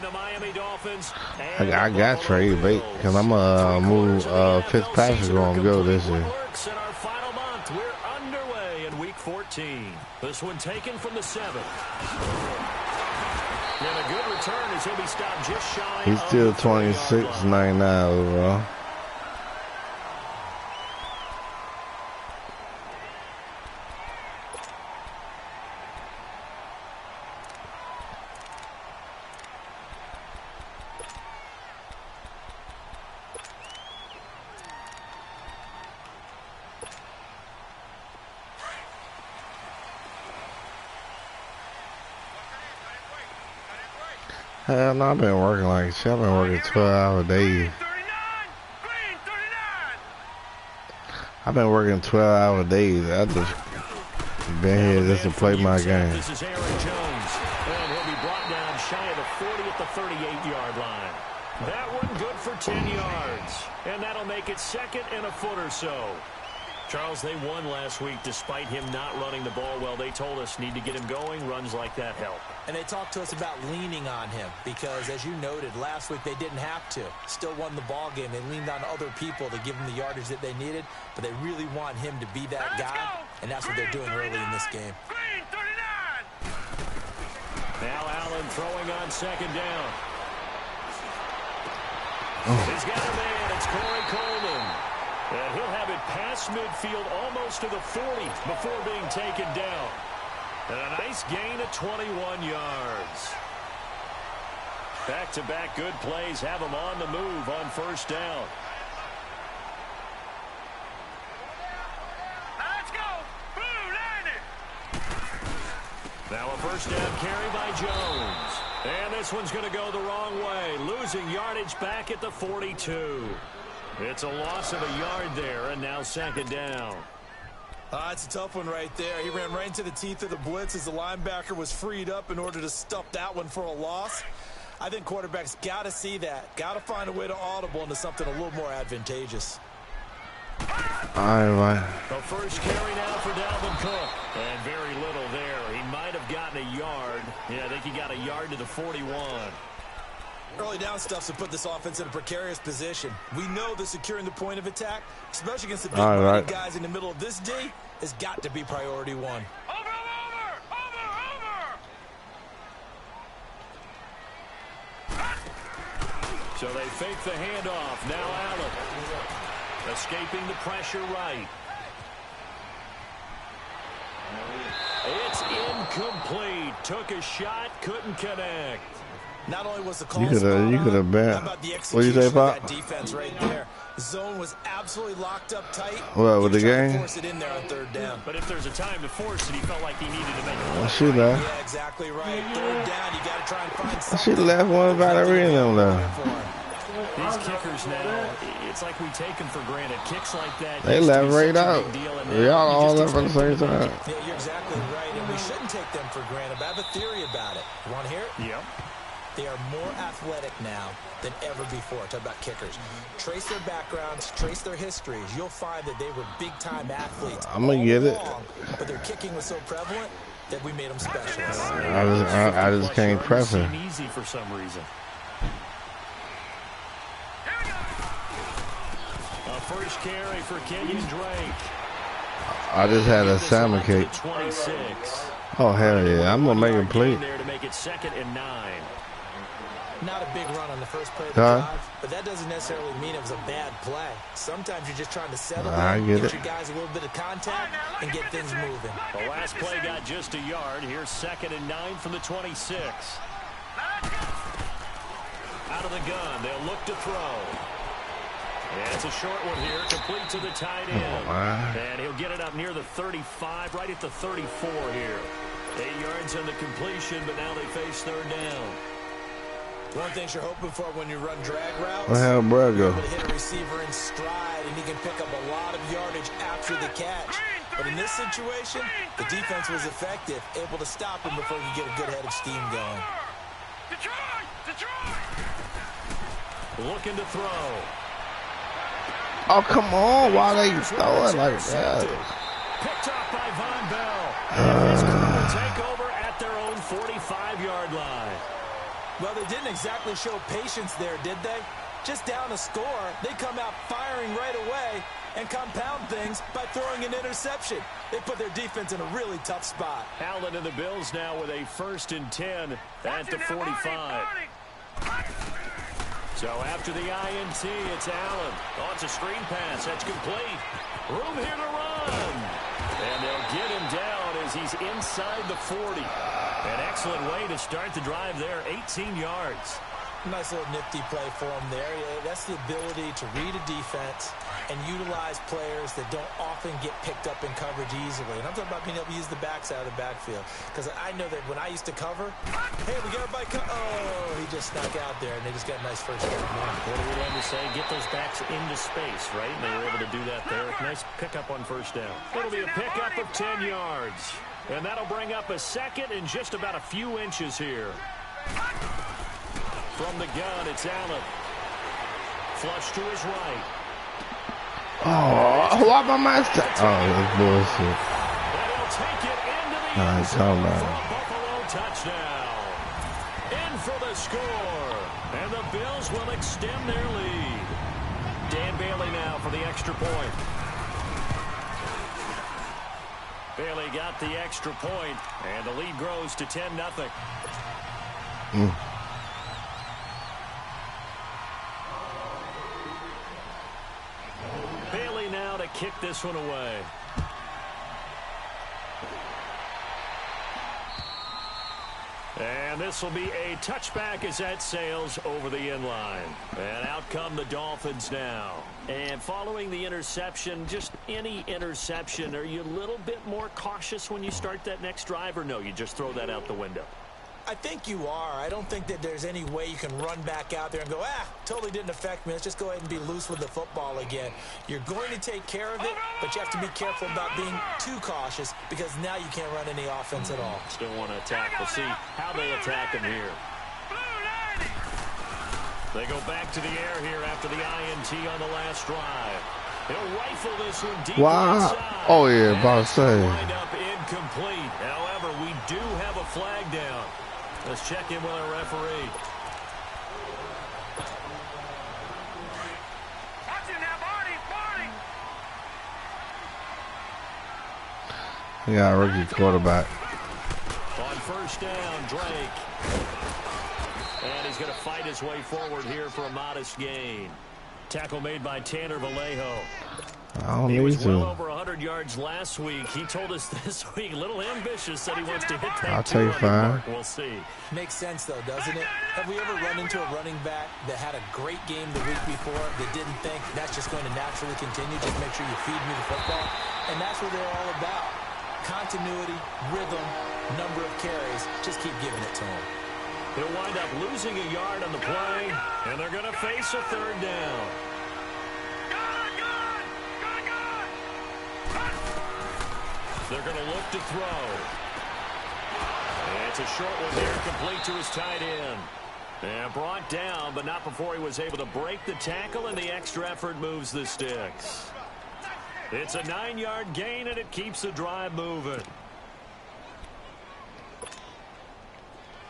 the Miami Dolphins. I got trade bait because I'm gonna move Fitzpatrick on go this year. In our final month, we're underway in Week 14. This one taken from the 7th. And a good return as he'll be stopped just shy. He's still 26.99 overall. Hell no, I've been working like shit. I've been working 12-hour days. I've been working 12-hour days. I just been here just to play my game. This is Aaron Jones, and he'll be brought down shy of the 40 at the 38-yard line. That one good for 10 yards, and that'll make it second and a foot or so. Charles, they won last week despite him not running the ball well. They told us need to get him going. Runs like that help. And they talked to us about leaning on him because, as you noted, last week they didn't have to. Still won the ball game. They leaned on other people to give them the yardage that they needed, but they really want him to be that guy, and that's what they're doing early in this game. Now Allen throwing on second down. He's got a man. It's Corey Coleman. And he'll have it past midfield almost to the 40 before being taken down. And a nice gain of 21 yards. Back-to-back good plays have him on the move on first down. Let's go. Now a first down carry by Jones. And this one's going to go the wrong way. Losing yardage back at the 42. It's a loss of a yard there, and now second down. It's a tough one right there. He ran right into the teeth of the blitz as the linebacker was freed up in order to stuff that one for a loss. I think quarterbacks got to see that. Got to find a way to audible into something a little more advantageous. All right. The first carry now for Dalvin Cook. And very little there. He might have gotten a yard. Yeah, I think he got a yard to the 41. Early down stuffs have put this offense in a precarious position. We know that securing the point of attack, especially against the big guys in the middle of this D, has got to be priority one. Over! So they fake the handoff. Now Allen. Escaping the pressure right. It's incomplete. Took a shot, couldn't connect. Not only was the call you could have bet. What do you say, Pop? That defense right there. The zone was absolutely locked up tight. What, with the game? Force it in there on third down. But if there's a time to force it, he felt like he needed to make it. Shoot that. Yeah, exactly right. Third down, you got to try and find something. She left one about every in them though. These kickers now, it's like we take them for granted. Kicks like that. They left right out. Y'all all left at the same time. Yeah, you're exactly right, and we shouldn't take them for granted. But I have a theory about it. You want to hear it? Yep. They are more athletic now than ever before. Talk about kickers. Trace their backgrounds, trace their histories. You'll find that they were big-time athletes. I'm going to get it. But their kicking was so prevalent that we made them specialists. I just can't press it. Easy for some reason. A first carry for Kenyon Drake. I just had a salmon cake. 26. Oh, hell yeah. I'm going to make it play. There to make it 2nd and 9. Not a big run on the first play of the drive, but that doesn't necessarily mean it was a bad play. Sometimes you're just trying to settle in, get your guys a little bit of contact, and get things moving. The last play got just a yard. Here's 2nd and 9 from the 26. Out of the gun, they'll look to throw. And it's a short one here, complete to the tight end. And he'll get it up near the 35, right at the 34 here. 8 yards on the completion, but now they face third down. One thing you're hoping for when you run drag routes, well, bro, go. You're able to hit a receiver in stride, and he can pick up a lot of yardage after the catch. But in this situation, the defense was effective, able to stop him before he could get a good head of steam going. Looking to throw. Oh, come on. Why they throw it like that? Picked off by Von Bell. And his crew will take over at their own 45-yard line. Well, they didn't exactly show patience there, did they? Just down a score, they come out firing right away and compound things by throwing an interception. They put their defense in a really tough spot. Allen and the Bills now with a 1st and 10 at the 45. So after the INT, it's Allen. Oh, it's a screen pass. That's complete. Room here to run. And they'll get him down as he's inside the 40. An excellent way to start the drive there, 18 yards. Nice little nifty play for him there. Yeah, that's the ability to read a defense and utilize players that don't often get picked up in coverage easily. And I'm talking about being able to use the backside of the backfield. Because I know that when I used to cover, hey, we got everybody oh, he just snuck out there, and they just got a nice first down. What do we learn to say? Get those backs into space, right? And they were able to do that there. Nice pickup on first down. It'll be a pickup of 10 yards. And that'll bring up a second and just about a few inches here. From the gun, it's Allen. Flush to his right. Oh, why my master? Oh, that's bullshit. And he'll take it into the end zone for a Buffalo touchdown. In for the score. And the Bills will extend their lead. Dan Bailey now for the extra point. Bailey got the extra point, and the lead grows to 10-0. Bailey now to kick this one away. And this will be a touchback as that sails over the inline. And out come the Dolphins now. And following the interception, just any interception, are you a little bit more cautious when you start that next drive, or no, you just throw that out the window? I think you are. I don't think that there's any way you can run back out there and go, totally didn't affect me. Let's just go ahead and be loose with the football again. You're going to take care of it, but you have to be careful about being too cautious because now you can't run any offense at all. Still want to attack. We'll see how they attack him here. They go back to the air here after the INT on the last drive. He'll rifle this one deep inside. Oh, yeah, about to say. Wind up incomplete. However, we do have a flag down. Let's check in with our referee. Yeah, rookie quarterback. On first down, Drake. And he's going to fight his way forward here for a modest gain. Tackle made by Tanner Vallejo. He was well over 100 yards last week. He told us this week, a little ambitious, that he wants to hit that. I'll take 5. Mark. We'll see. Makes sense, though, doesn't it? Have we ever run into a running back that had a great game the week before that didn't think that's just going to naturally continue? Just make sure you feed me the football. And that's what they're all about. Continuity, rhythm, number of carries. Just keep giving it to him. He'll wind up losing a yard on the play, and they're going to face a third down. They're going to look to throw. It's a short one here, complete to his tight end. And brought down, but not before he was able to break the tackle, and the extra effort moves the sticks. It's a 9-yard gain, and it keeps the drive moving.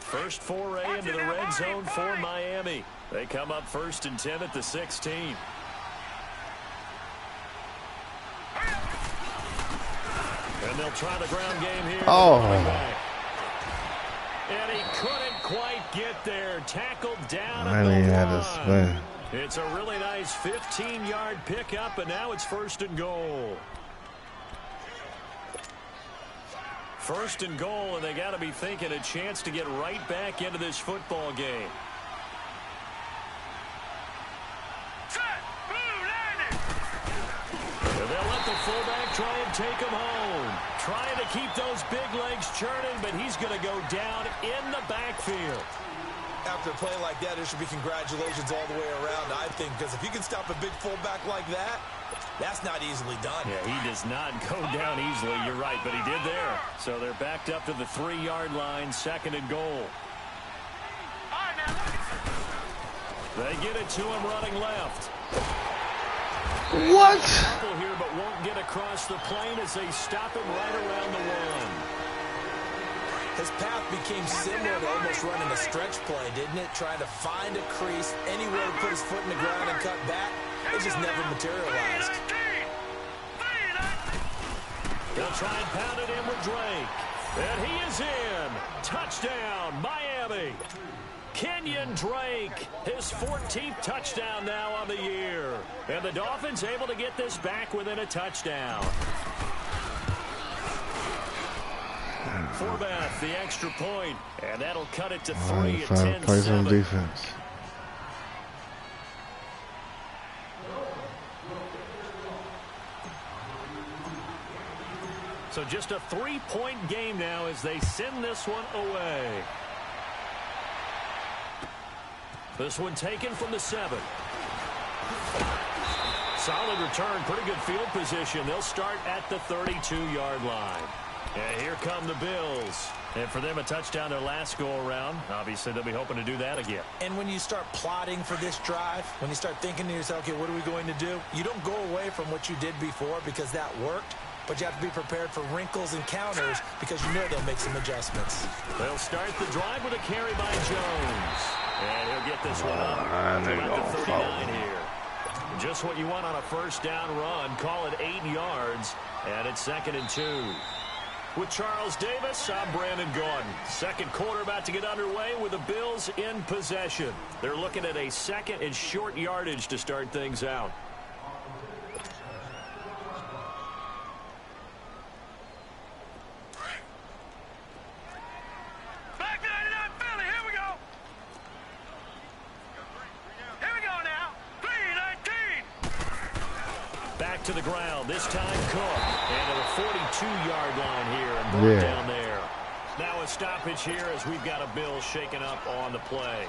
First foray into the red zone for Miami. They come up 1st and 10 at the 16. And they'll try the ground game here. And he couldn't quite get there. Tackled down at the 1. It's a really nice 15-yard pickup, and now it's 1st and goal. 1st and goal, and they got to be thinking a chance to get right back into this football game. They'll let the fullback try and take him home. Trying to keep those big legs churning, but he's going to go down in the backfield. After a play like that, there should be congratulations all the way around, I think, because if you can stop a big fullback like that, that's not easily done. Yeah, he does not go down easily, you're right, but he did there. So they're backed up to the 3-yard line, 2nd and goal. They get it to him running left. What? Couple here, but won't get across the plane as they stop him right around the 1. His path became similar to almost running a stretch play, didn't it? Trying to find a crease, anywhere to put his foot in the ground and cut back. It just never materialized. They'll try and pound it in with Drake. And he is in. Touchdown, Miami. Kenyon Drake, his 14th touchdown now on the year. And the Dolphins able to get this back within a touchdown. Forbath, the extra point, and that'll cut it to 3 at 10-7. Play some defense. So just a 3-point game now as they send this one away. This one taken from the 7. Solid return, pretty good field position. They'll start at the 32-yard line. And here come the Bills. And for them, a touchdown their last go-around. Obviously, they'll be hoping to do that again. And when you start plotting for this drive, when you start thinking to yourself, okay, what are we going to do? You don't go away from what you did before because that worked. But you have to be prepared for wrinkles and counters because you know they'll make some adjustments. They'll start the drive with a carry by Jones. And he'll get this one up. About the 39 here. Just what you want on a first down run. Call it 8 yards. And it's 2nd and 2. With Charles Davis, I'm Brandon Gordon. Second quarter about to get underway with the Bills in possession. They're looking at a 2nd and short yardage to start things out. To the ground, this time Cook, and at a 42-yard line here and brought down there. Now a stoppage here as we've got a Bill shaken up on the play.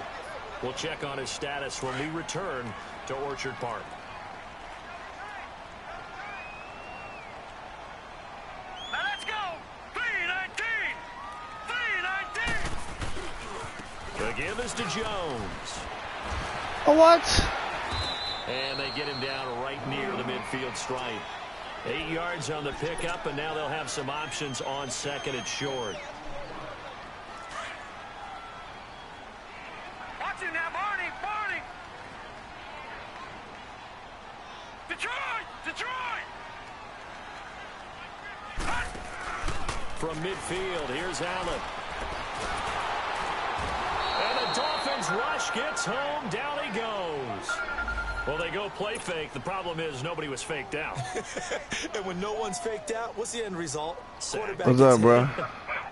We'll check on his status when we return to Orchard Park. Now let's go! 3-19! 3-19! The give is to Jones. What? And they get him down right near the midfield stripe. 8 yards on the pickup, and now they'll have some options on 2nd and short. Watch him now, Barney! Barney! Detroit! Detroit! From midfield, here's Allen. And the Dolphins rush gets home. Down he goes. Well, they go play fake. The problem is nobody was faked out. And when no one's faked out, what's the end result? What's up, bro?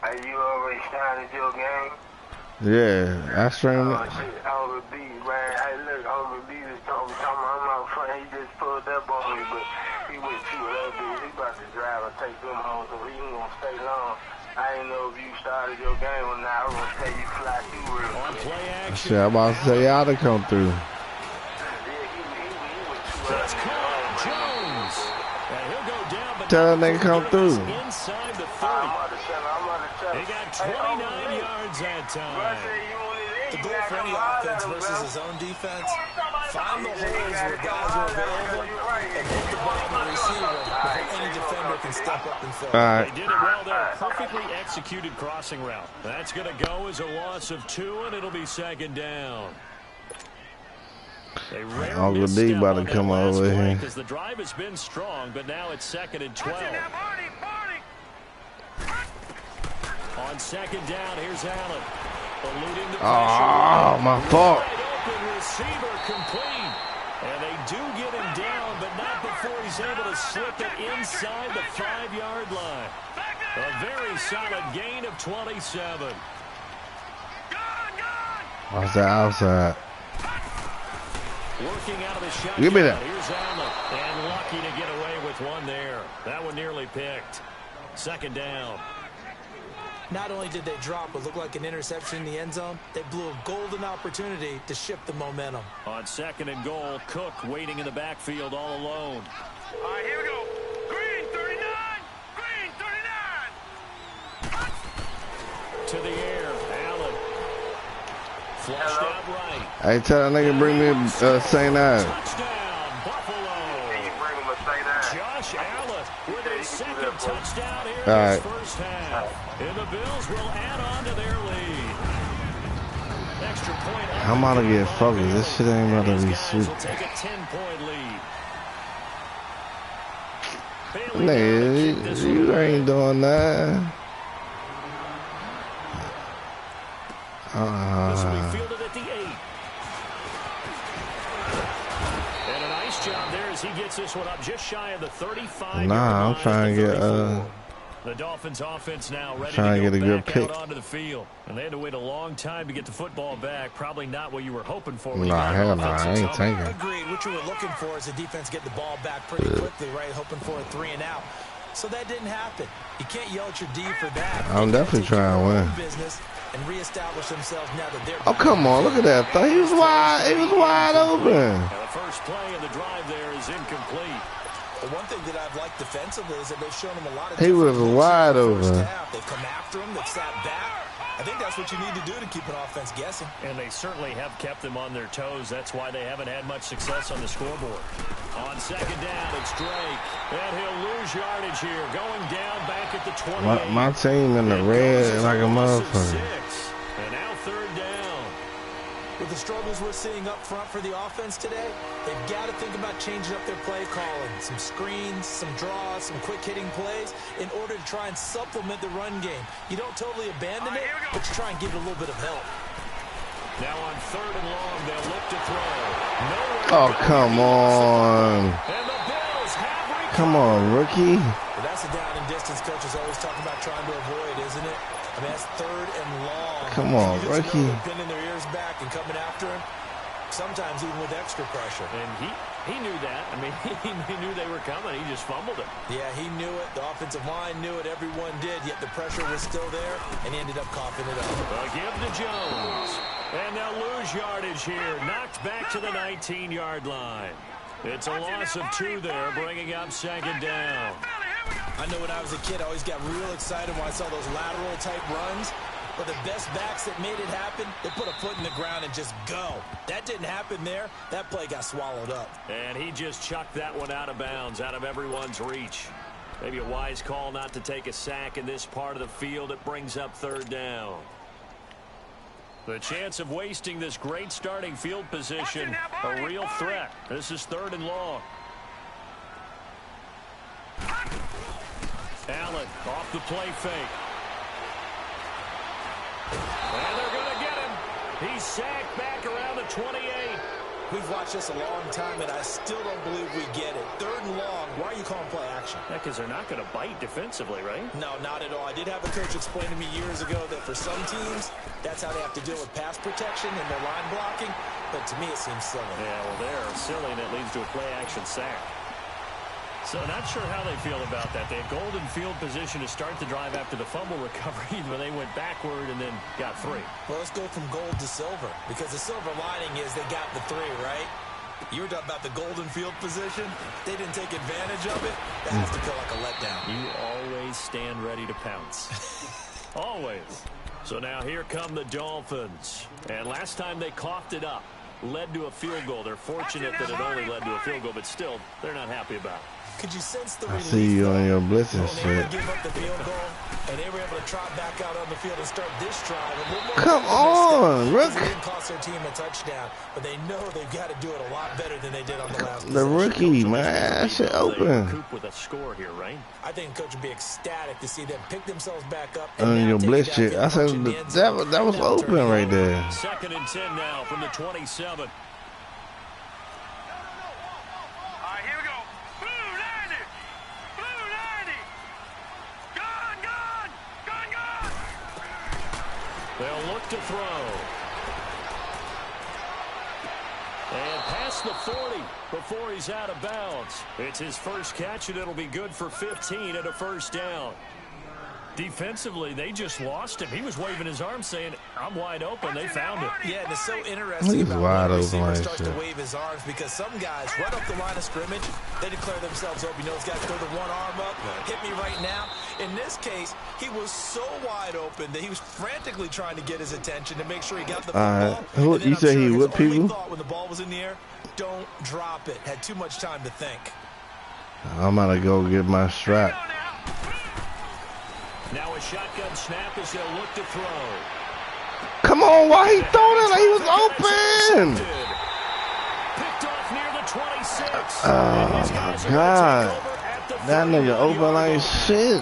Are you already started your game? Yeah, I streamed it. All the beat, man. Hey, look, all the beat is talking. I'm out front. He just pulled up on me, but he went too early. He about to drive and take them home, so he ain't gonna stay long. I didn't know if you started your game or not. I was gonna tell you fly through real quick. On play action. Shit, I'm about to say y'all to come through. That's caught. Jones. And he'll go down, but Tell that nigga come through. Inside the 30. He got 29 yards that time. The goal for any offense versus his own defense, find the holes where guys are available and put the ball on the receiver before any defender can step up and fill. Right. They did it well there. Perfectly executed crossing route. That's going to go as a loss of 2, and it'll be 2nd down. Uncle D about to come over here. Because the drive has been strong, but now it's 2nd and 12. On 2nd down, here's Allen. Eluding the pressure. Oh, my fault. Open receiver complete. And they do get him down, but not before he's able to slip it inside the 5-yard line. A very solid gain of 27. What's that outside? Working out of the shotgun. Give me that. Here's Allen. And lucky to get away with one there. That one nearly picked. 2nd down. Not only did they drop what looked like an interception in the end zone, they blew a golden opportunity to shift the momentum. On 2nd and goal, Cook waiting in the backfield all alone. All right, here we go. Green 39! Green 39! To the air, Allen. Flushed out right. Hey, tell that nigga bring me St. Ives. Touchdown, Buffalo. Can you bring him a St. Ives? Josh Allen with his 2nd touchdown here in All his right. first half. And the Bills will add on I'm about to get focused. This shit ain't about to be sweet. Will take a 10-point lead. Nigga, you ain't doing that. This will be fielded at the 8. And a nice job there as he gets this one up just shy of the 35. Nah, I'm trying to get the Dolphins offense now ready trying to to go get a good back pick. out onto the field. And they had to wait a long time to get the football back. Probably not what you were hoping for. Nah, hell nah, I ain't tanking. Agreed. What you were looking for is the defense get the ball back pretty quickly, right? Hoping for a 3 and out. So that didn't happen. You can't yell at your D for that. I'm definitely trying to win. Business and reestablish themselves now that they're. Oh, come on, look at that thing. He was wide open. And the first play of the drive there is incomplete. The one thing that I've liked defensively is that they've shown him a lot of. He was wide open. They've come after him. They've sat back. I think that's what you need to do to keep an offense guessing. And they certainly have kept them on their toes. That's why they haven't had much success on the scoreboard. On second down, it's Drake. And he'll lose yardage here. Going down back at the 28. My team in the red like a motherfucker. And now third down. With the struggles we're seeing up front for the offense today, they've got to think about changing up their play calling. Some screens, some draws, some quick-hitting plays in order to try and supplement the run game. You don't totally abandon it, but you try and give it a little bit of help. Now on third and long, they'll look to throw. Oh, come on. And the Bills have recovered. Come on, rookie. Well, that's a down and distance coach is always talking about trying to avoid, isn't it? I mean, that's third and long. Come on, rookie. rookie. Pinning their ears back and coming after him, sometimes even with extra pressure. And he knew that. I mean, he knew they were coming. He just fumbled it. Yeah, he knew it. The offensive line knew it. Everyone did, yet the pressure was still there, and he ended up coughing it up. A give to Jones. And they'll lose yardage here. Knocked back to the 19-yard line. It's a loss of 2 there, bringing up second down. I know when I was a kid, I always got real excited when I saw those lateral-type runs. But the best backs that made it happen, they put a foot in the ground and just go. That didn't happen there. That play got swallowed up. And he just chucked that one out of bounds, out of everyone's reach. Maybe a wise call not to take a sack in this part of the field. It brings up third down. The chance of wasting this great starting field position, a real threat. This is third and long. Allen off the play fake. And they're going to get him. He's sacked back around the 28. We've watched this a long time, and I still don't believe we get it. Third and long. Why are you calling play action? Yeah, because they're not going to bite defensively, right? No, not at all. I did have a coach explain to me years ago that for some teams, that's how they have to deal with pass protection and their line blocking. But to me, it seems silly. Yeah, well, they're silly, and it leads to a play-action sack. So not sure how they feel about that. They had golden field position to start the drive after the fumble recovery, but they went backward and then got 3. Well, let's go from gold to silver, because the silver lining is they got the 3, right? You were talking about the golden field position. They didn't take advantage of it. That has to feel like a letdown. You always stand ready to pounce. Always. So now here come the Dolphins. And last time they coughed it up, led to a field goal. They're fortunate that it only led to a field goal, but still, they're not happy about it. Could you sense the I relief? see you on your blitzing They shit. give up the field goal, and they were able to trot back out on the field and start this drive. A little more Come on, Rook. Rook. It didn't cost their team a touchdown, but they know they've got to do it a lot better than they did on the last The possession. rookie, man, that shit open. Coop with a score here, right? I think coach would be ecstatic to see them pick themselves back up. And now your take blitz it shit. down, I said punch in the end zone. that was Now open turn it right over. there. 2nd and 10 now from the 27. Here we go. Blue 90. Blue 90. Gone, gone. Gone, gone. They'll look to throw. And past the 40 before he's out of bounds. It's his first catch, and it'll be good for 15 and a first down. Defensively, they just lost him. He was waving his arms saying, I'm wide open. They found it. Yeah, and it's so interesting He's about wide when a open receiver like starts to shit. wave his arms, because some guys right up the line of scrimmage, they declare themselves open. You know, those guys throw the one arm up, hit me right now. In this case, he was so wide open that he was frantically trying to get his attention to make sure he got the football. Who, And then you I'm said sure he his whipped only people? thought when the ball was in the air, don't drop it. Had too much time to think. I'm gonna go get my strap. Now a shotgun snap as they'll look to throw. Come on, why he throwing it like he was open? Picked off near the 26. Oh my God. That nigga open like shit.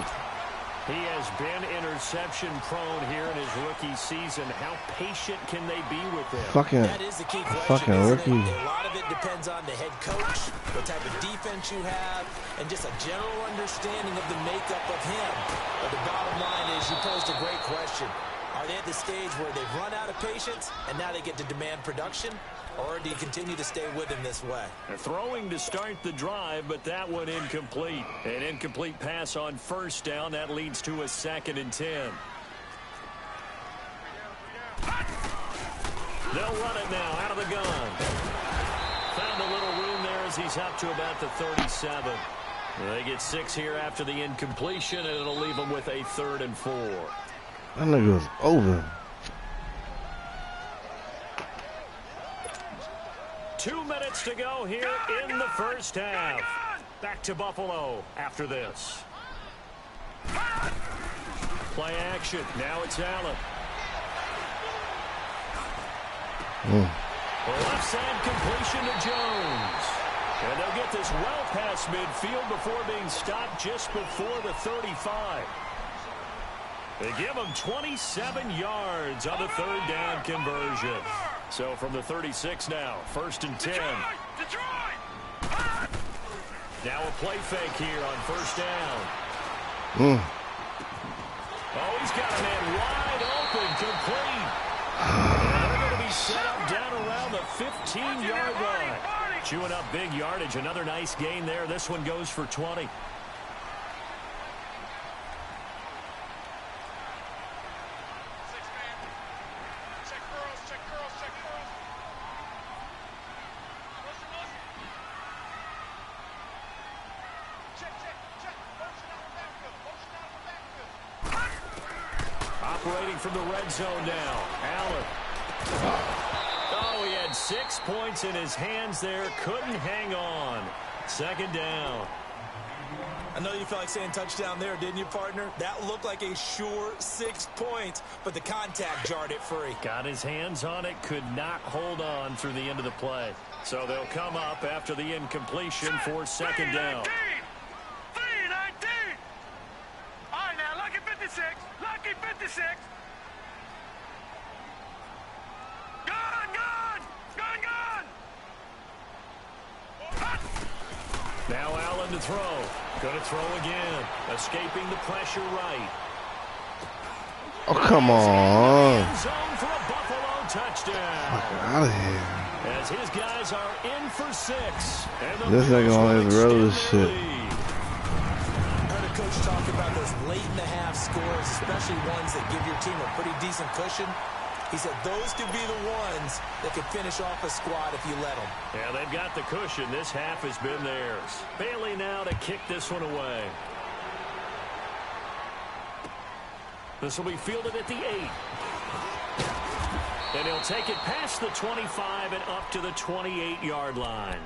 He has been interception prone here in his rookie season. How patient can they be with him? That is the key question, fucking rookie. A lot of it depends on the head coach, what type of defense you have, and just a general understanding of the makeup of him. But the bottom line is you posed a great question. Are they at the stage where they've run out of patience and now they get to demand production? Or do you continue to stay with him this way? They're throwing to start the drive, but that one incomplete. An incomplete pass on first down. That leads to a 2nd and 10. They'll run it now out of the gun. Found a little room there as he's up to about the 37. They get 6 here after the incompletion, and it'll leave them with a 3rd and 4. That nigga was over. 2 minutes to go here in the first half. Back to Buffalo after this. Play action. Now it's Allen. Left side completion to Jones. And they'll get this well past midfield before being stopped just before the 35. They give him 27 yards on the 3rd down conversion. So from the 36 now, 1st and 10. Now a play fake here on 1st down. Oh, he's got a man wide open, complete. They're going to be set up down around the 15-yard line. Chewing up big yardage. Another nice gain there. This one goes for 20. Operating from the red zone now. Allen. Oh, he had 6 points in his hands there. Couldn't hang on. 2nd down. I know you felt like saying touchdown there, didn't you, partner? That looked like a sure 6 points, but the contact jarred it free. Got his hands on it, could not hold on through the end of the play. So they'll come up after the incompletion for 2nd down. 3-19. All right, now, lucky 56. Lucky 56. Now Allen to throw. Going to throw again. Escaping the pressure right. Oh, come on. Zone for a Buffalo touchdown. Out of here. As his guys are in for 6. This nigga on his road is shit. I heard a coach talk about those late-in-the-half scores, especially ones that give your team a pretty decent cushion. He said those could be the ones that could finish off a squad if you let them. Yeah, they've got the cushion. This half has been theirs. Bailey now to kick this one away. This will be fielded at the 8. And he'll take it past the 25 and up to the 28-yard line.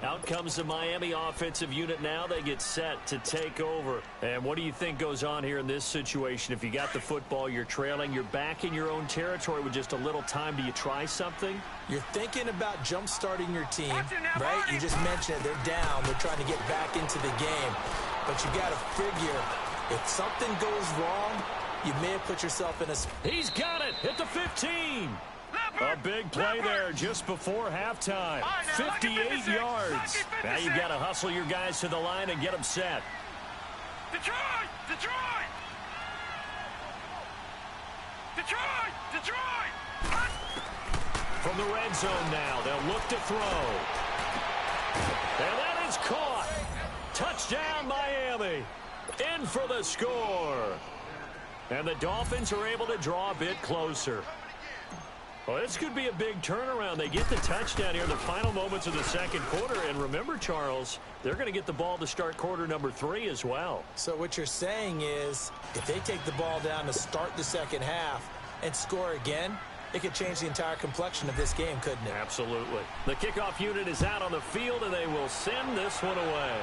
Out comes the Miami offensive unit now. They get set to take over. And what do you think goes on here in this situation? If you got the football, you're trailing, you're back in your own territory with just a little time. Do you try something? You're thinking about jump-starting your team, right? You just mentioned it. They're down. They're trying to get back into the game. But you got to figure, if something goes wrong, you may have put yourself in a... He's got it at the 15. A big play there just before halftime. 58 yards. Now you've got to hustle your guys to the line and get them set. Detroit! Detroit! Detroit! Detroit! From the red zone now, they'll look to throw. And that is caught. Touchdown, Miami. In for the score. And the Dolphins are able to draw a bit closer. Well, this could be a big turnaround. They get the touchdown here in the final moments of the second quarter. And remember, Charles, they're going to get the ball to start quarter number 3 as well. So what you're saying is, if they take the ball down to start the second half and score again, it could change the entire complexion of this game, couldn't it? Absolutely. The kickoff unit is out on the field, and they will send this one away.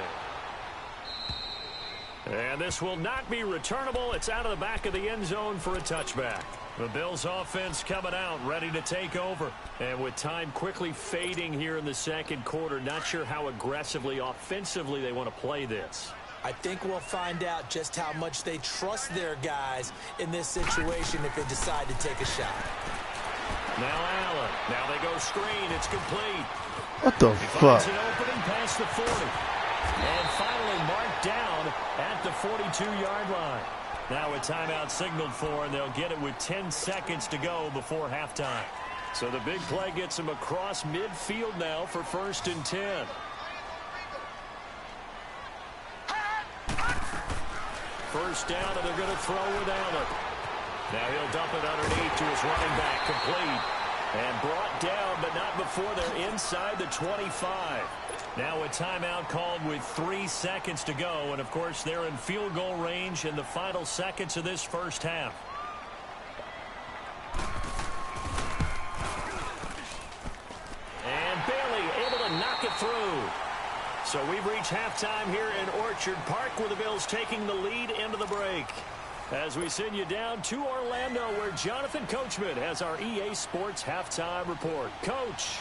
And this will not be returnable. It's out of the back of the end zone for a touchback. The Bills offense coming out, ready to take over. And with time quickly fading here in the second quarter, not sure how aggressively, offensively they want to play this. I think we'll find out just how much they trust their guys in this situation if they decide to take a shot. Now Allen. Now they go screen. It's complete. What the fuck? An opening past the 40. And finally marked down at the 42-yard line. Now a timeout signaled for, and they'll get it with 10 seconds to go before halftime. So the big play gets them across midfield now for 1st and 10. First down, and they're going to throw with Allen. Now he'll dump it underneath to his running back, complete. And brought down, but not before they're inside the 25. Now a timeout called with 3 seconds to go. And, of course, they're in field goal range in the final seconds of this first half. And Bailey able to knock it through. So we've reached halftime here in Orchard Park, where the Bills taking the lead into the break. As we send you down to Orlando, where Jonathan Coachman has our EA Sports halftime report. Coach.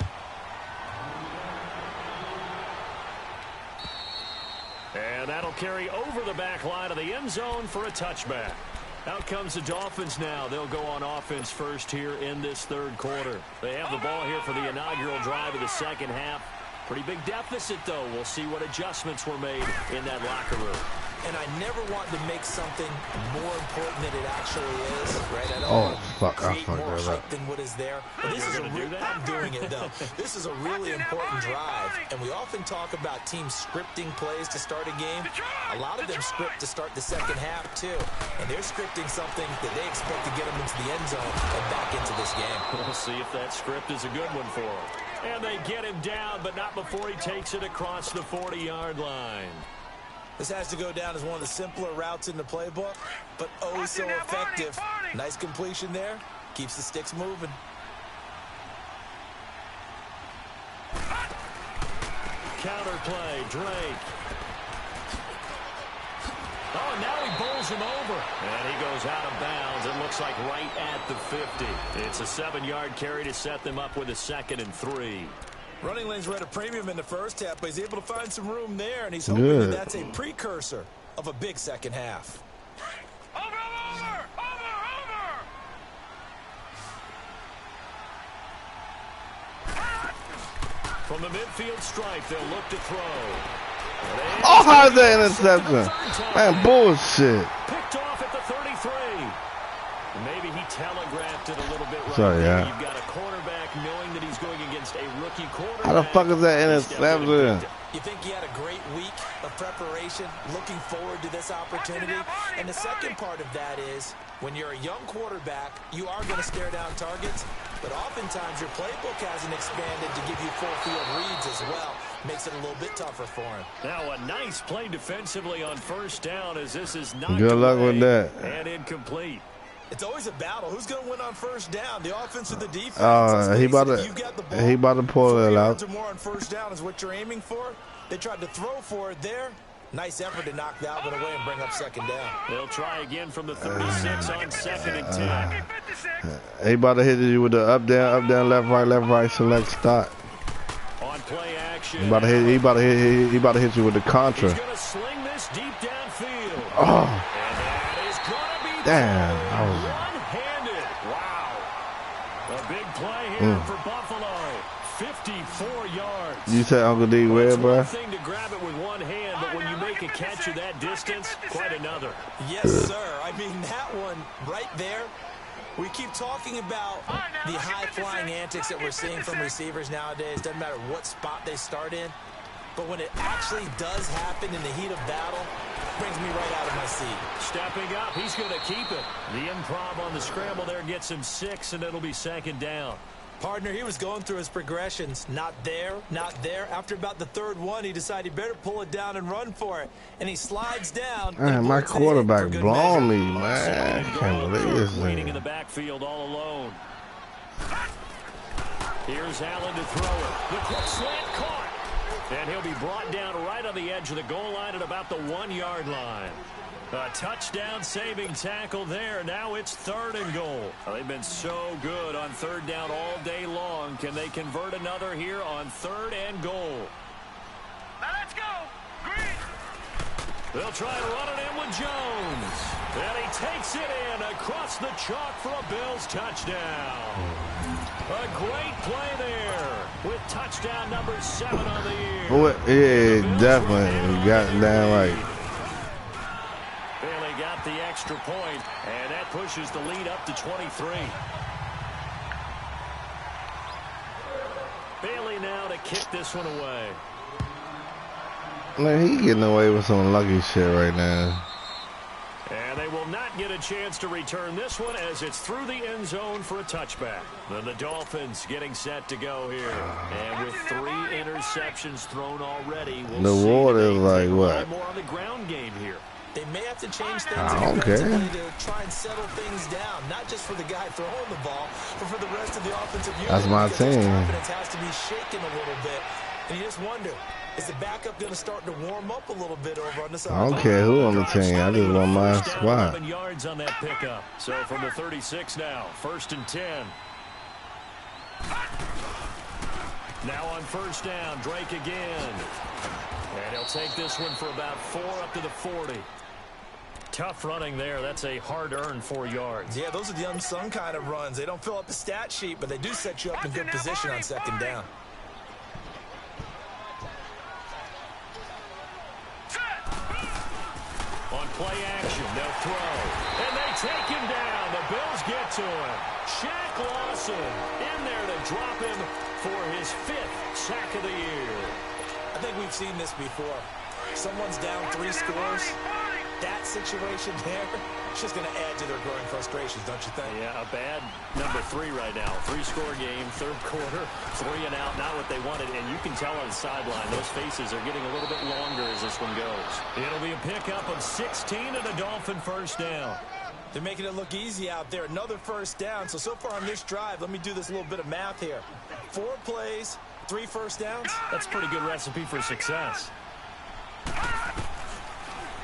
And that'll carry over the back line of the end zone for a touchback. Out comes the Dolphins now. They'll go on offense first here in this third quarter. They have the ball here for the inaugural drive of the second half. Pretty big deficit, though. We'll see what adjustments were made in that locker room. And I never want to make something more important than it actually is, right? I don't want to create more hype than what is there. But this is I'm doing it, though. This is a really important drive, and we often talk about teams scripting plays to start a game. A lot of them script to start the second half, too. And they're scripting something that they expect to get them into the end zone and back into this game. We'll see if that script is a good one for them. And they get him down, but not before he takes it across the 40-yard line. This has to go down as one of the simpler routes in the playbook, but oh so effective. Nice completion there. Keeps the sticks moving. Counter play, Drake. Oh, and now he bowls him over. And he goes out of bounds. It looks like right at the 50. It's a 7-yard carry to set them up with a 2nd and 3. Running lanes were at a premium in the first half, but he's able to find some room there, and he's hoping that that's a precursor of a big second half. Over! From the midfield stripe, they'll look to throw. Oh, how's that interception? Man, bullshit. Picked off at the 33. Maybe he telegraphed it a little bit right Sorry, there. yeah. You've got a quarterback knowing that he's going against a rookie quarterback. How the fuck is that interception? You think he had a great week of preparation, looking forward to this opportunity? And the second part of that is, when you're a young quarterback, you are going to stare down targets, but oftentimes your playbook hasn't expanded to give you full field reads as well. Makes it a little bit tougher for him. Now a nice play defensively on first down, as this is not good luck with that. And incomplete. It's always a battle. Who's going to win on first down? The offense or the defense? He about to pull it out. Or more on first down is what you're aiming for. They tried to throw for it there. Nice effort to knock that one away and bring up second down. They'll try again from the 36 on 2nd and 10. He about to hit you with the up, down, left, right, select, start. On play action. He about to hit you with the contra. He's going to sling this deep downfield. Oh. And that is going to be damn. One-handed. Wow. A big play here for Buffalo. 54 yards. You said Uncle D where, bro? One thing to grab it with one hand, but when you make a catch of that distance, quite another. Yes, sir. I mean, that one right there. We keep talking about the high-flying antics that we're seeing from receivers nowadays. Doesn't matter what spot they start in. But when it actually does happen in the heat of battle, it brings me right out of my seat. Stepping up, he's going to keep it. The improv on the scramble there gets him 6, and it'll be second down. Partner, he was going through his progressions. Not there, not there. After about the third one, he decided he better pull it down and run for it. And he slides down. Man, my quarterback blown me, man. I can't believe this Waiting thing. in the backfield all alone. Here's Allen to throw it. The quick slant caught. And he'll be brought down right on the edge of the goal line at about the 1-yard line. A touchdown saving tackle there. Now it's 3rd and goal. Well, they've been so good on 3rd down all day long. Can they convert another here on 3rd and goal? Now let's go. Green. They'll try to run it in with Jones. And he takes it in across the chalk for a Bills touchdown. A great play there with touchdown number 7 on the year. Oh, yeah, definitely. You got it down right. Bailey got the extra point, and that pushes the lead up to 23. Bailey now to kick this one away. Man, he getting away with some lucky shit right now. And they will not get a chance to return this one as it's through the end zone for a touchback. Then the Dolphins getting set to go here. And with 3 interceptions thrown already, the water is like what? More on the ground game here. They may have to change things I don't care. to try and settle things down, not just for the guy throwing the ball, but for the rest of the offensive unit. That's my team. Confidence has to be shaken a little bit. And you just wonder, is the backup going to start to warm up a little bit over on this side? I don't care who on the team. I just want my squad. 11 yards on that pickup. So from the 36 now, 1st and 10. Now on 1st down, Drake again. And he'll take this one for about 4 up to the 40. Tough running there. That's a hard-earned 4 yards. Yeah, those are the unsung kind of runs. They don't fill up the stat sheet, but they do set you up in good position on 2nd down. On play action, they'll throw. And they take him down. The Bills get to him. Shaq Lawson in there to drop him for his 5th sack of the year. I think we've seen this before. Someone's down 3 scores. That situation there, it's just going to add to their growing frustrations, don't you think? Yeah, a bad number 3 right now. 3-score game, 3rd quarter, 3 and out, not what they wanted. And you can tell on the sideline, those faces are getting a little bit longer as this one goes. It'll be a pickup of 16 and a Dolphin 1st down. They're making it look easy out there. Another 1st down. So far on this drive, let me do this little bit of math here. 4 plays, 3 1st downs. That's a pretty good recipe for success.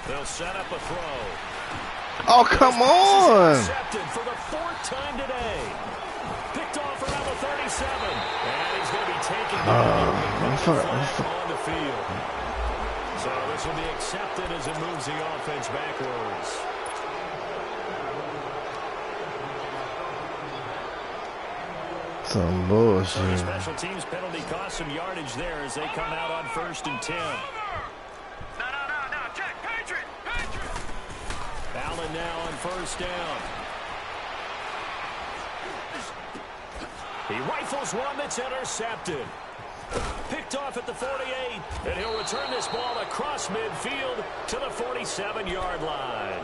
They'll set up a throw. Oh, come on. Intercepted for the 4th time today. Picked off around the 37. And he's going to be taken on the field. So this will be accepted as it moves the offense backwards. Some bullshit. Special teams penalty cost some yardage there as they come out on 1st and 10. No. Check. Patriot. Allen now on 1st down. He rifles one that's intercepted. Picked off at the 48. And he'll return this ball across midfield to the 47-yard line.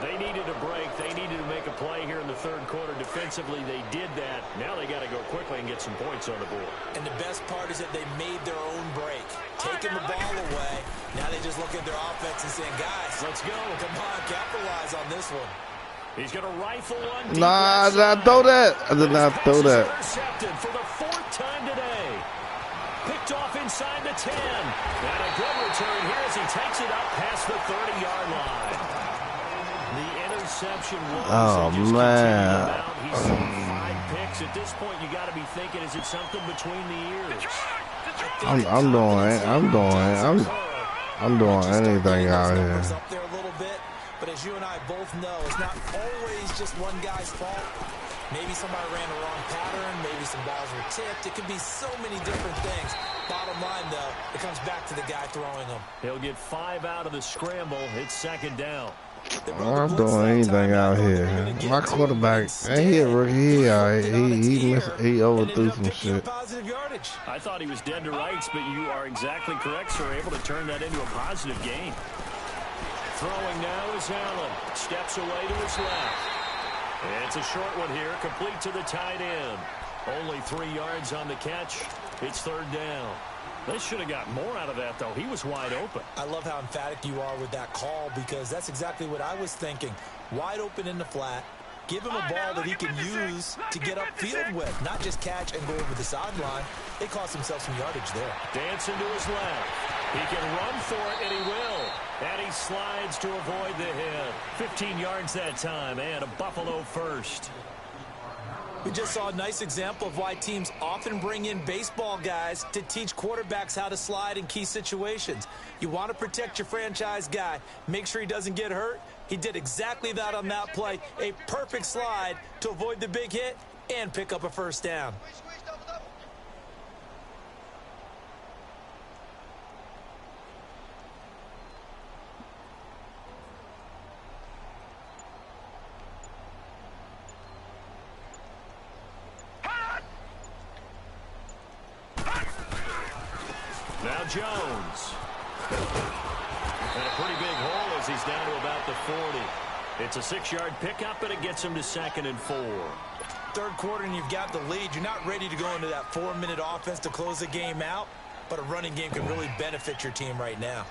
They needed a break. They needed to make a play here in the 3rd quarter. Defensively, they did that. Now they got to go quickly and get some points on the board. And the best part is that they made their own break. Taking the ball away. Now they just look at their offense and saying, guys, let's go. Come on, capitalize on this one. He's going to rifle one. Nah, I did not throw that. I did not throw that. Intercepted for the 4th time today. Picked off inside the 10. And a good return here as he takes it up past the 30-yard line. The interception was man. He's seen 5 picks. At this point, you got to be thinking, is it something between the ears? I'm doing anything out here. Up there a little bit, but as you and I both know, it's not always just one guy's fault. Maybe somebody ran the wrong pattern. Maybe some balls were tipped. It could be so many different things. Bottom line, though, it comes back to the guy throwing them. He'll get 5 out of the scramble. It's 2nd down. I'm doing anything out here. My quarterback, ain't he a rookie? He overthrew some shit. I thought he was dead to rights, but you are exactly correct, sir. Able to turn that into a positive gain. Throwing now is Allen. Steps away to his left. It's a short one here, complete to the tight end. Only 3 yards on the catch. It's 3rd down. They should have got more out of that, though. He was wide open. I love how emphatic you are with that call because that's exactly what I was thinking. Wide open in the flat. Give him a ball that he can use to get upfield with, not just catch and go over the sideline. They cost himself some yardage there. Dancing to his left. He can run for it, and he will. And he slides to avoid the hit. 15 yards that time, and a Buffalo first. We just saw a nice example of why teams often bring in baseball guys to teach quarterbacks how to slide in key situations. You want to protect your franchise guy. Make sure he doesn't get hurt. He did exactly that on that play. A perfect slide to avoid the big hit and pick up a first down. Now Jones. And a pretty big hole as he's down to about the 40. It's a 6-yard pickup, and it gets him to 2nd and 4. Third quarter, and you've got the lead. You're not ready to go into that 4-minute offense to close the game out, but a running game can really benefit your team right now.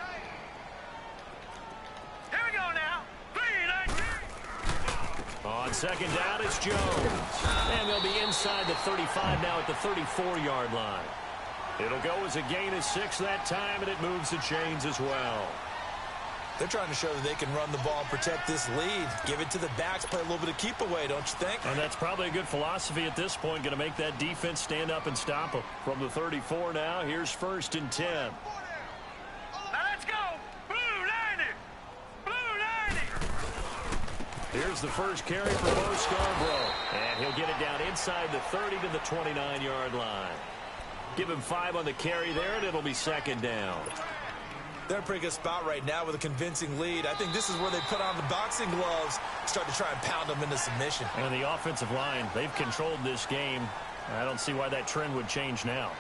Here we go now. 3-19. On 2nd down, it's Jones. And they'll be inside the 35 now at the 34-yard line. It'll go as a gain of 6 that time, and it moves the chains as well. They're trying to show that they can run the ball and protect this lead. Give it to the backs, play a little bit of keep away, don't you think? And that's probably a good philosophy at this point, going to make that defense stand up and stop them. From the 34 now, here's 1st and 10. Now let's go. Blue 90. Blue 90. Here's the first carry for Bo Scarborough. And he'll get it down inside the 30 to the 29-yard line. Give him 5 on the carry there, and it'll be 2nd down. They're in a pretty good spot right now with a convincing lead. I think this is where they put on the boxing gloves, start to try and pound them into submission. And the offensive line, they've controlled this game. I don't see why that trend would change now.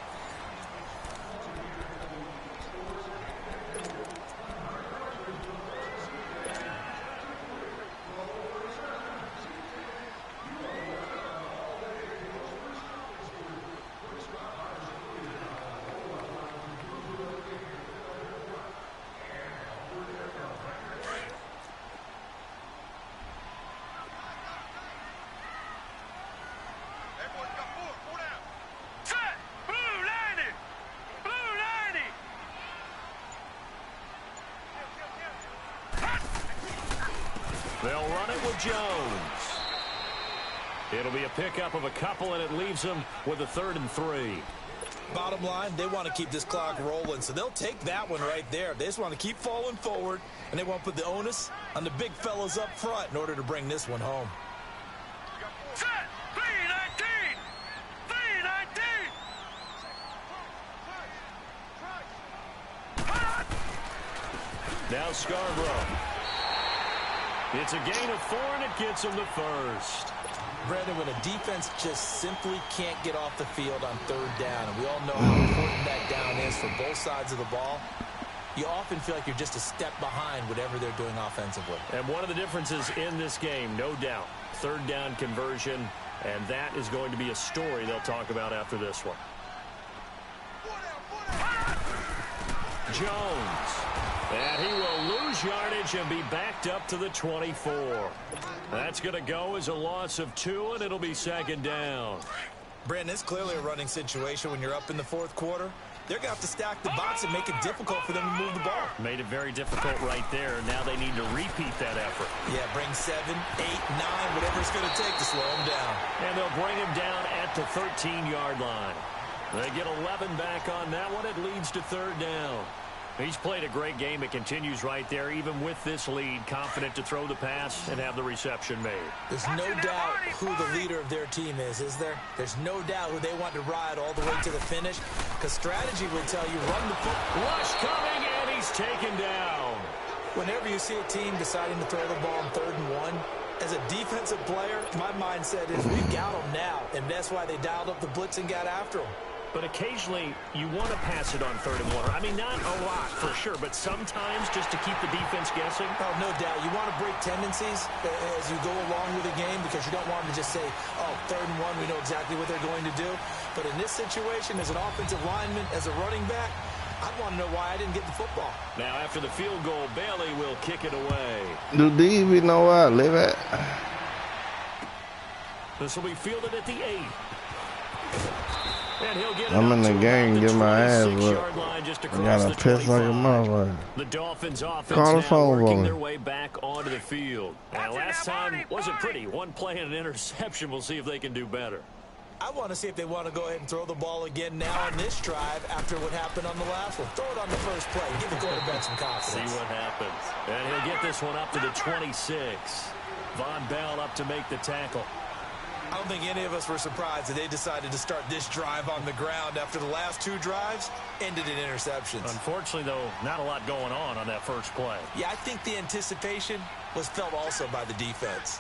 They'll run it with Jones. It'll be a pickup of a couple, and it leaves them with a 3rd and 3. Bottom line, they want to keep this clock rolling, so they'll take that one right there. They just want to keep falling forward, and they want to put the onus on the big fellas up front in order to bring this one home. Set. 3-19. 3-19. Now Scarborough. It's a gain of 4, and it gets him the first. Brandon, when a defense just simply can't get off the field on 3rd down, and we all know how important that down is for both sides of the ball, you often feel like you're just a step behind whatever they're doing offensively. And one of the differences in this game, no doubt, 3rd down conversion, and that is going to be a story they'll talk about after this one. Jones. And he will lose yardage and be backed up to the 24. That's going to go as a loss of 2, and it'll be 2nd down. Brandon, it's clearly a running situation when you're up in the 4th quarter. They're going to have to stack the box and make it difficult for them to move the ball. Made it very difficult right there. Now they need to repeat that effort. Yeah, bring 7, 8, 9, whatever it's going to take to slow him down. And they'll bring him down at the 13-yard line. They get 11 back on that one. It leads to 3rd down. He's played a great game. It continues right there, even with this lead, confident to throw the pass and have the reception made. There's no doubt who the leader of their team is there? There's no doubt who they want to ride all the way to the finish, because strategy would tell you run the football. Rush coming, and he's taken down. Whenever you see a team deciding to throw the ball on 3rd and 1, as a defensive player, my mindset is we've got them now, and that's why they dialed up the blitz and got after them. But occasionally, you want to pass it on 3rd and 1. I mean, not a lot, for sure, but sometimes just to keep the defense guessing. Oh, no doubt. You want to break tendencies as you go along with the game because you don't want them to just say, oh, 3rd and 1, we know exactly what they're going to do. But in this situation, as an offensive lineman, as a running back, I'd want to know why I didn't get the football. Now, after the field goal, Bailey will kick it away. Do these we know where I live at? This will be fielded at the 8. And he'll get I'm in the game, get my ass whooped. I gotta piss like a motherfucker. The Dolphins offense Call the now phone working for their me. way back onto the field. And last time wasn't pretty. One play and an interception. We'll see if they can do better. I want to see if they want to go ahead and throw the ball again now on this drive after what happened on the last one. Throw it on the first play. Give the quarterback some confidence. See what happens. And he'll get this one up to the 26. Von Bell up to make the tackle. I don't think any of us were surprised that they decided to start this drive on the ground after the last 2 drives ended in interceptions. Unfortunately, though, not a lot going on that first play. Yeah, I think the anticipation was felt also by the defense.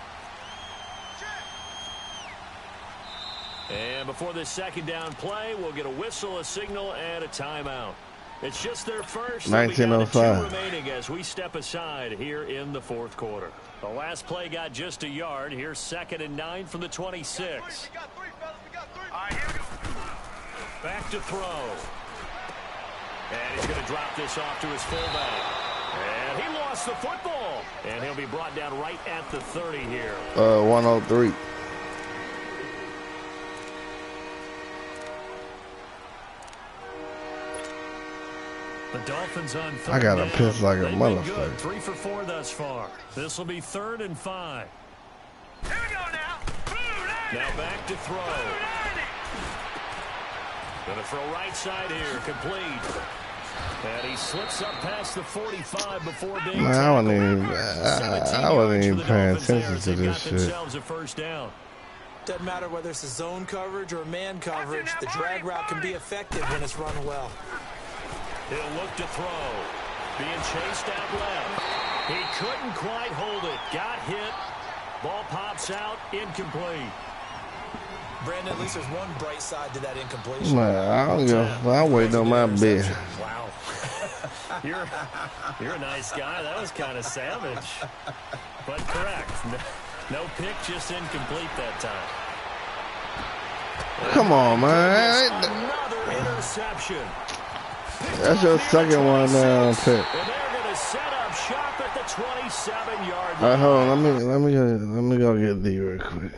And before this second down play, we'll get a whistle, a signal, and a timeout. It's just their first. 1905. 2 remaining as we step aside here in the fourth quarter. The last play got just a yard. Here's 2nd and 9 from the 26. Back to throw. And he's going to drop this off to his fullback. And he lost the football. And he'll be brought down right at the 30 here. 103. The Dolphins on 3rd I gotta down. piss like a They've been motherfucker. good. 3 for 4 thus far. This will be 3rd and 5. Here we go now. Now back to throw. Gonna throw right side here, complete. And he slips up past the 45 before being Man, I wasn't even paying attention to this shit. Themselves a first down. Doesn't matter whether it's a zone coverage or man coverage, the drag route can be effective when it's run well. He'll look to throw. Being chased out left. He couldn't quite hold it. Got hit. Ball pops out. Incomplete. Brandon, at least there's one bright side to that incompletion. Man, I don't give. I wait on my bed. Wow. You're a nice guy. That was kind of savage. But correct. No pick, just incomplete that time. Come on, man. Another interception. That's your second one now, pick. And they're going to set up shop at the 27-yard line. All right, hold on. Let me go get D real quick.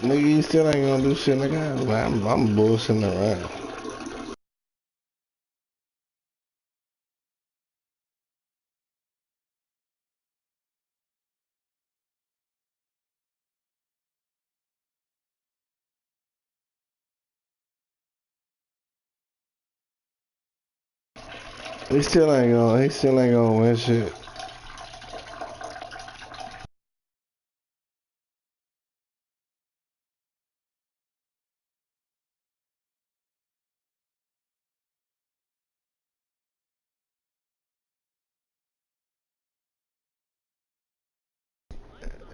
Nigga, you still ain't gonna do shit, nigga. I'm bullshitting around. He still ain't gonna win shit.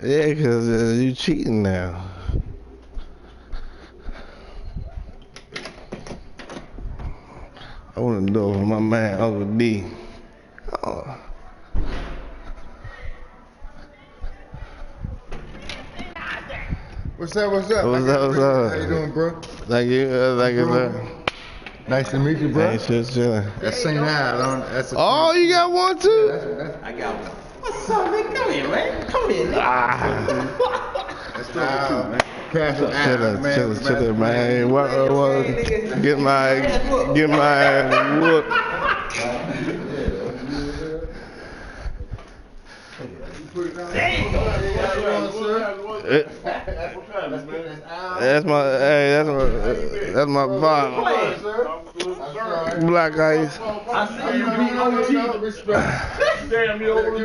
Yeah, cause you cheating now. I want to do it for my man Uncle D. Oh. What's up? What's up? How you doing, bro? Thank you, sir. Nice to meet you, bro. Hey, shit, chillin'. That's St. Ives. That's Oh, you got one too? I got one. What's up, man? Come here, man. Come here. That's still the two, man. Chillin', man. What? Get my whoop. That's my vibe. Black ice. I see you being OT. Damn, you over the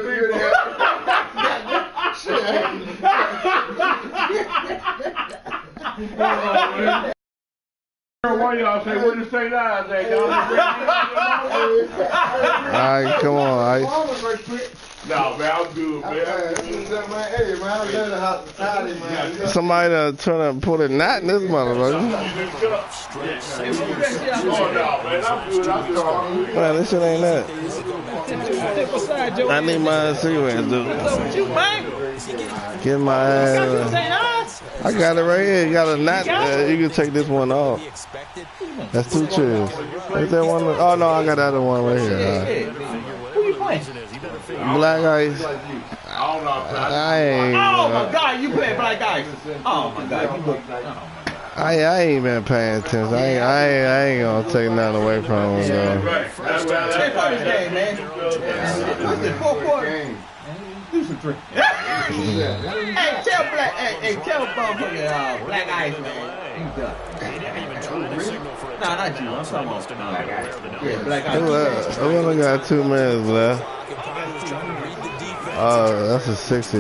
Why y'all say where the St. Ives at? Alright, come on, Ice. No, man, I'm good, man. Somebody done trying to put a knot in this motherfucker. Man, this shit ain't that. I need my cigarette, dude. Get my ass. I got it right here. You got a knot. You can take this one off. That's 2 chairs. Is that one? Oh no, I got that other one right here. Who you playing? Black Ice. I ain't. Oh my God, you play Black Ice. Oh my God, you look. I ain't been paying attention. I ain't gonna take nothing away from him. First game, man. What's the 4 quarters? Do some trick. Hey, tell Black. Hey, tell motherfucking Black Ice, man. He's done. Nah, not you. I'm talking about Black Ice. Yeah, Black Ice. We only got 2 minutes left. Oh, that's a 60.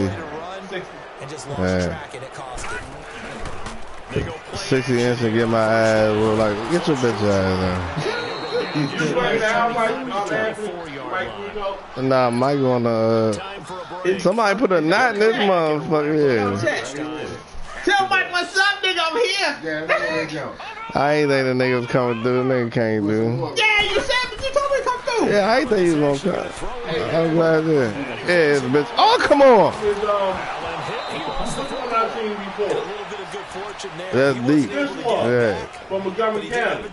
Man. 60 inch and get my ass. Well, like, get your bitch ass down. Nah, Mike wanna. Somebody put a knot in this motherfucker here. Tell Mike what's up, nigga. I'm here. I ain't think the nigga was coming through. The nigga can't do. Yeah, you said, but you told me to come through. Yeah, I ain't think he was gonna come. I'm glad that. Yeah, bitch. Oh, come on. That's deep. Yeah. From Montgomery County.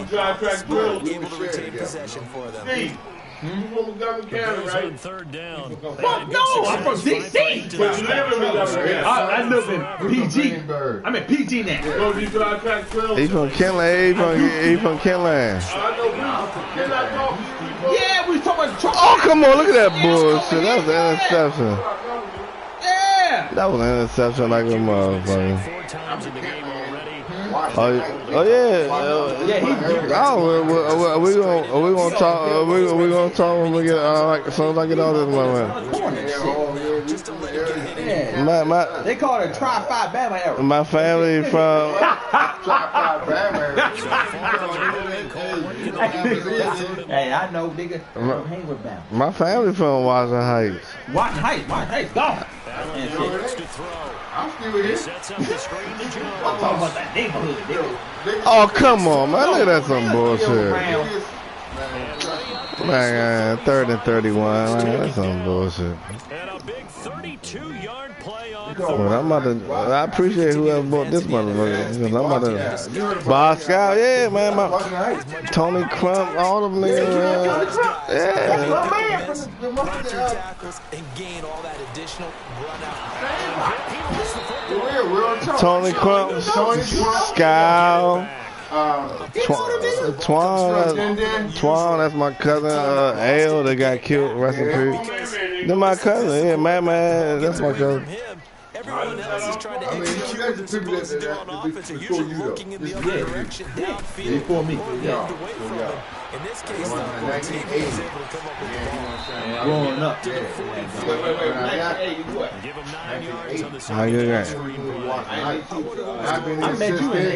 Drive track drill. Able to retain possession for them. Steve, you from Montgomery County, right? Third down. Fuck no, I'm from DC. But you live in Montgomery County. I live in PG. I'm in PG now. So you drive track drill? He from Kentland. He from Kentland. I know we did not talk to you before. Yeah, we was talking about truck. Oh, come on. Look at that bullshit. That was an interception. Yeah. That was an interception like a motherfucker. 4 times in the game already. Oh yeah. Are we gonna talk? Are we gonna talk when we get like as soon as I get out of this moment? They call it Tri-5 Bama era. My family from. Hey, I know, nigga. Don't hang with Bama. My family from Washington Heights. Washington Heights, gone. I'm still here. Sets up the screen to Jones. I'm talking about that neighborhood, nigga. Oh come on, man! Look at that some bullshit. Man, 3rd and 31. Man, that's some bullshit. And a big 32-yard play on Well, I appreciate whoever bought this motherfucker. Because I'm about to. Boss Scout, yeah, man. Tony Crump, all them niggas. Yeah. Tackles and gain all that additional run out. Tony Crump, Scout. Twan, that's my cousin. Ale, that got killed. Rest in peace. They're my cousin. Yeah, man, that's my cousin. Everyone else is trying to execute what they're supposed to do on offense. They're usually looking in the other direction downfield. For me. Away from them. In this case, the team is able to come up with the ball. Growing up. Give him 9 yards on the How you got? I met you in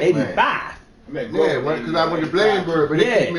85. Yeah, because I went to Bladensburg, but they keep me